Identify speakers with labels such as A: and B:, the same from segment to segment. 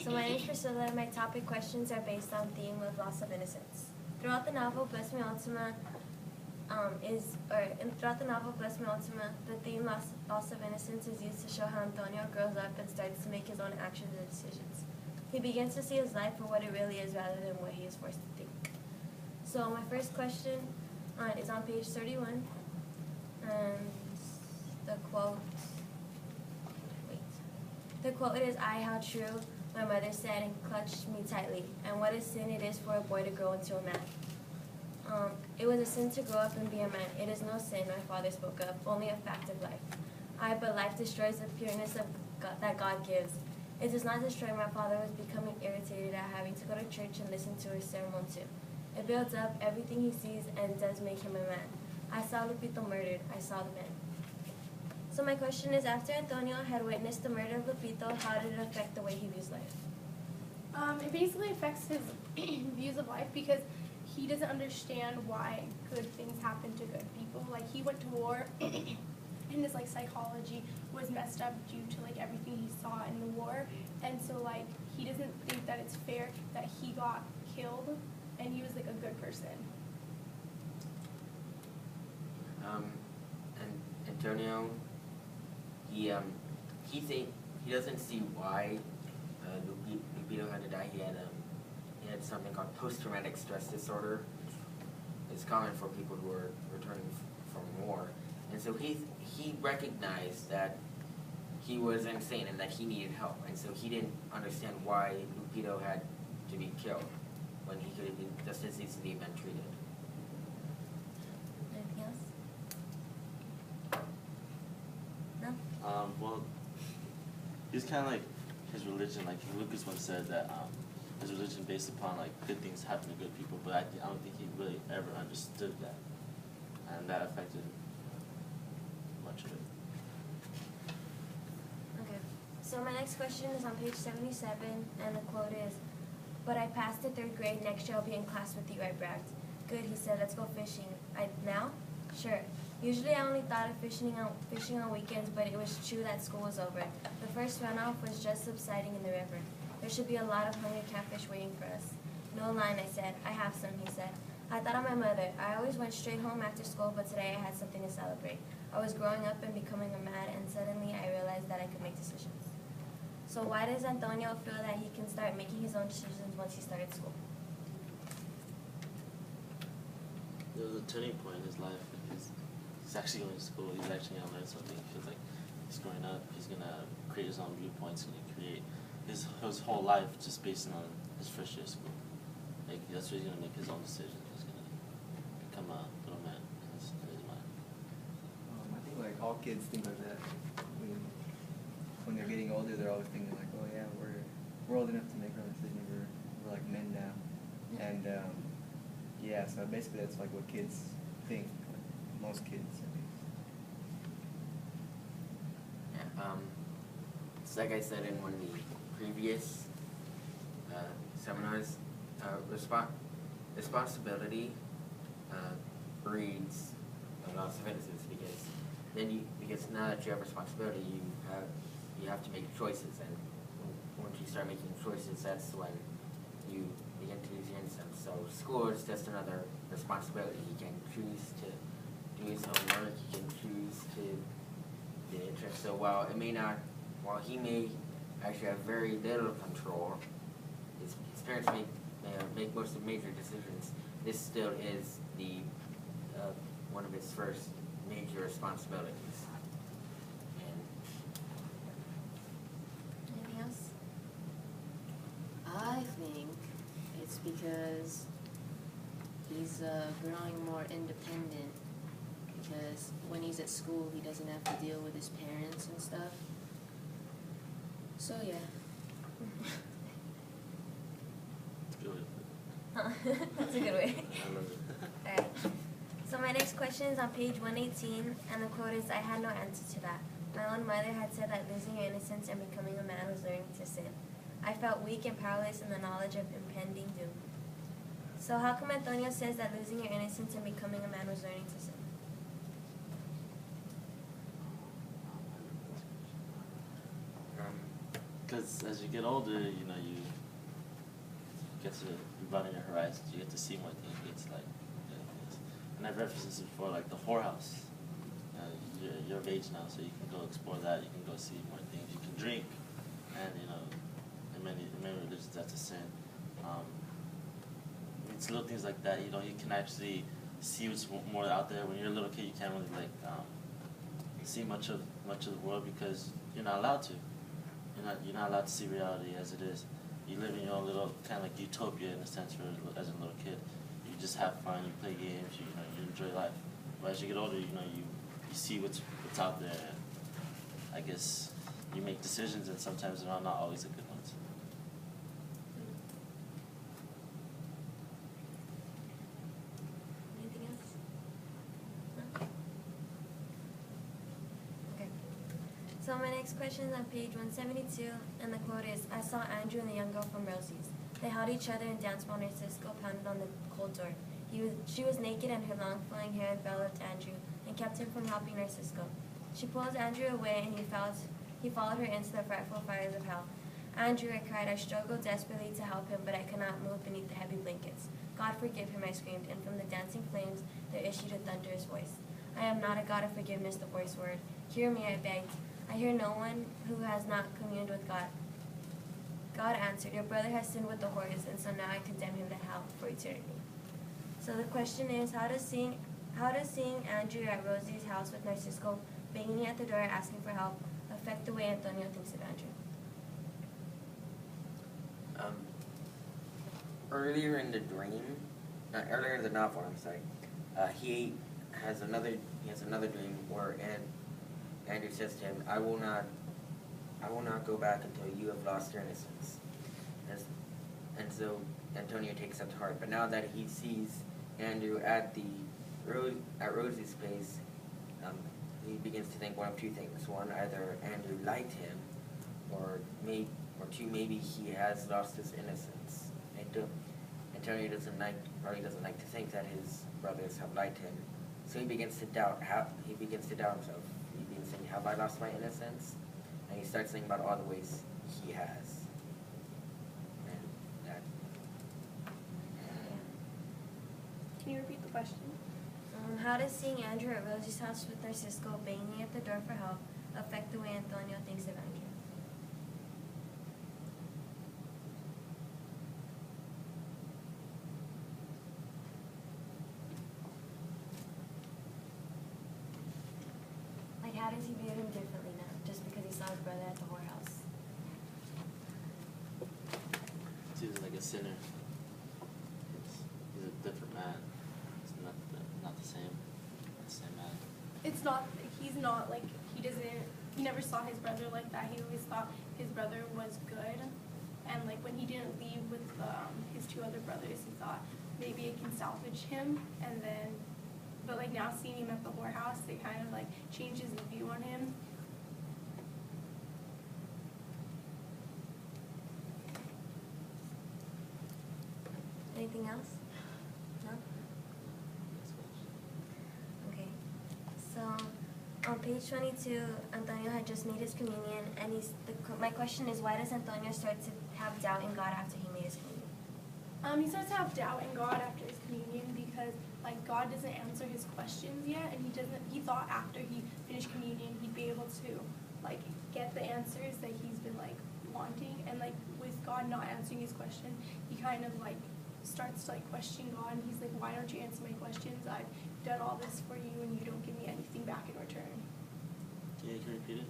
A: So my name is Priscilla, and my topic questions are based on theme of loss of innocence. Throughout the novel, Ultima, the theme loss of innocence is used to show how Antonio grows up and starts to make his own actions and decisions. He begins to see his life for what it really is rather than what he is forced to think. So my first question is on page 31, and the quote is, "I, how true, my mother said and clutched me tightly, and what a sin it is for a boy to grow into a man." It was a sin to grow up and be a man. It is no sin, my father spoke of, only a fact of life. But life destroys the pureness of God, that God gives. It does not destroy. My father was becoming irritated at having to go to church and listen to her sermon too. It builds up everything he sees and does make him a man. I saw Lupito murdered. I saw the man. So my question is, after Antonio had witnessed the murder of Lupito, how did it affect the way he views life?
B: It basically affects his views of life because he doesn't understand why good things happen to good people. Like, he went to war and his psychology was messed up due to everything he saw in the war, and so he doesn't think that it's fair that he got killed and he was a good person.
C: And Antonio, he doesn't see why Lupito had to die. He had something called post-traumatic stress disorder. It's common for people who are returning from war, and so he recognized that he was insane and that he needed help, and so he didn't understand why Lupito had to be killed when he could have been just as easily been treated.
A: Anything else? No?
D: Well, he's kind of like his religion. Lucas once said that his religion based upon good things happen to good people, but I don't think he really ever understood that, and that affected much of it.
A: Okay. So my next question is on page 77, and the quote is, "But I passed the 3rd grade. Next year I'll be in class with you," I bragged. "Good," he said. "Let's go fishing." Now? Sure. Usually I only thought of fishing on weekends, but it was true that school was over. The first runoff was just subsiding in the river. There should be a lot of hungry catfish waiting for us. "No line," I said. "I have some," he said. I thought of my mother. I always went straight home after school, but today I had something to celebrate. I was growing up and becoming a man, and suddenly I realized that I could make decisions. So why does Antonio feel that he can start making his own decisions once he started school?
D: There was a turning point in his life. He's actually going to school. He's actually going to learn something. He feels like he's growing up. He's going to create his own viewpoints. He's going to create his whole life just based on his first year of school. That's where he's going to make his own decisions. He's going to become a little man in his mind.
E: I think all kids think like that. When they're getting older, they're always thinking "Oh yeah, we're old enough to make our own decisions. We're men now." And yeah, so basically that's what kids think. Most kids, at least.
C: Yeah, so like I said in one of the previous seminars, responsibility breeds a loss of innocence, because now that you have responsibility, you have to make choices, and once you start making choices, that's when you begin to lose your innocence. So school is just another responsibility. You can choose to do his homework, he can choose to get interest. So while he may actually have very little control, his parents make most of the major decisions, this still is one of his first major responsibilities.
A: Anything else?
F: I think it's because he's growing more independent, because when he's at school he doesn't have to deal with his parents and stuff. So yeah.
A: That's a good way. Alright. So my next question is on page 118, and the quote is, "I had no answer to that. My own mother had said that losing your innocence and becoming a man was learning to sin. I felt weak and powerless in the knowledge of impending doom." So how come Antonio says that losing your innocence and becoming a man was learning to sin?
D: because as you get older, you know, you get to broaden your horizons. You get to see more things. You get to like, and I've referenced this before, like the whorehouse. You're of age now, so you can go explore that. You can go see more things. You can drink, and you know, in many religions that's a sin. It's little things like that. You know, you can actually see what's more out there. When you're a little kid, you can't really like see much of the world because you're not allowed to. You're not allowed to see reality as it is. You live in your own little kind of like utopia in a sense as a little kid. You just have fun. You play games. You enjoy life. But as you get older, you see what's out there. And I guess you make decisions, and sometimes they're not always the good ones.
A: Anything else? No? Okay. So my next question is on page 172, and the quote is, I saw Andrew and the young girl from Rosie's. They held each other and danced while Narcisco pounded on the cold door. She was naked, and her long flowing hair enveloped Andrew and kept him from helping Narcisco. She pulled Andrew away, and he followed her into the frightful fires of hell. Andrew, I cried. I struggled desperately to help him, but I could not move beneath the heavy blankets. God forgive him, I screamed, and from the dancing flames there issued a thunderous voice. I am not a God of forgiveness, the voice whirred. Hear me, I begged. I hear no one who has not communed with God. God answered, your brother has sinned with the whores, and so now I condemn him to hell for eternity. So the question is, how does seeing Andrew at Rosie's house with Narcisco banging at the door asking for help affect the way Antonio thinks of Andrew?
C: Earlier in the novel, he has another dream where Andrew says to him, I will not go back until you have lost your innocence. And so Antonio takes that to heart. But now that he sees Andrew at Rosie's place, he begins to think one of two things. One, either Andrew liked him, or two, maybe he has lost his innocence. Antonio probably doesn't like to think that his brothers have lied to him. So he begins to doubt himself. He begins saying, have I lost my innocence? And he starts thinking about all the ways he has. And that.
B: Can you repeat the question?
A: How does seeing Andrew at Rosie's house with Narcisco banging at the door for help affect the way Antonio thinks of Andrew? Like, how does he view him differently now, just because he saw his brother at the whorehouse?
D: He's like a sinner. He's a different man. It's not the same man.
B: It's not, he's not like, he never saw his brother like that. He always thought his brother was good. And like when he didn't leave with his two other brothers, he thought maybe it can salvage him. And then, but like now seeing him at the whorehouse, it kind of like changes the view on him.
A: Anything else? No? Okay. So, on page 22, Antonio had just made his communion, and my question is, why does Antonio start to have doubt in God after he made his communion?
B: He starts to have doubt in God after his communion because like God doesn't answer his questions yet, and he thought after he finished communion he'd be able to like get the answers that he's been like wanting, and like with God not answering his question, he kind of like starts to like question God, and he's like, why don't you answer my questions? I've done all this for you and you don't give me anything back in return.
D: Yeah, can you repeat it?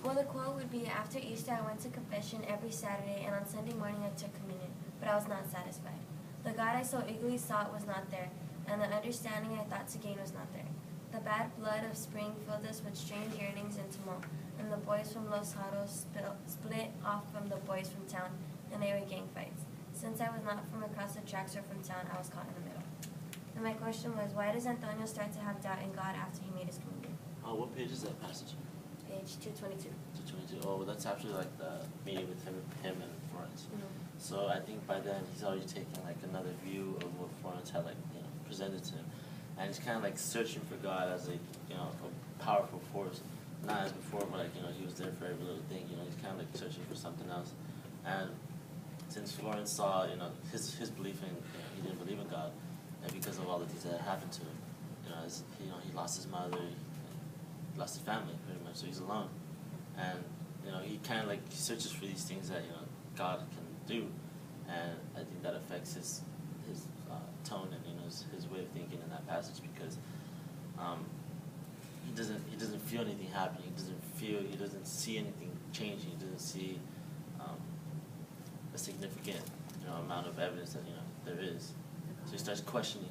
A: Well, the quote would be, after Easter I went to confession every Saturday, and on Sunday morning I took communion, but I was not satisfied. The God I so eagerly sought was not there, and the understanding I thought to gain was not there. The bad blood of spring filled us with strange yearnings and tumult, and the boys from Los Haros split off from the boys from town, and they were gang fights. Since I was not from across the tracks or from town, I was caught in the middle. And my question was, why does Antonio start to have doubt in God after he made his communion?
D: What page is that passage?
A: Page 222.
D: 222. Oh, that's actually like the meeting with him and Florence.
A: Mm-hmm.
D: So I think by then he's already taken like another view of what Florence had presented to him, and he's kind of like searching for God as a a powerful force, not as before, but like, you know, he was there for every little thing. You know, he's kind of like searching for something else. And since Lawrence saw, you know, his belief in, you know, he didn't believe in God, and because of all the things that had happened to him, you know, he lost his mother, he lost his family pretty much, so he's alone. And you know, he kind of like searches for these things that, you know, God can do, and I think that affects his tone and, you know, his way of thinking in that passage, because he doesn't feel anything happening. He doesn't see anything changing. He doesn't see a significant, you know, amount of evidence that, you know, there is. So he starts questioning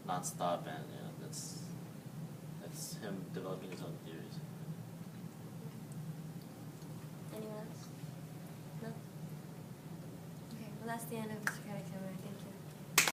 D: nonstop, and you know, that's him developing his own theories.
A: Anyone else? No? Okay, well that's the end of the Socratic Seminar.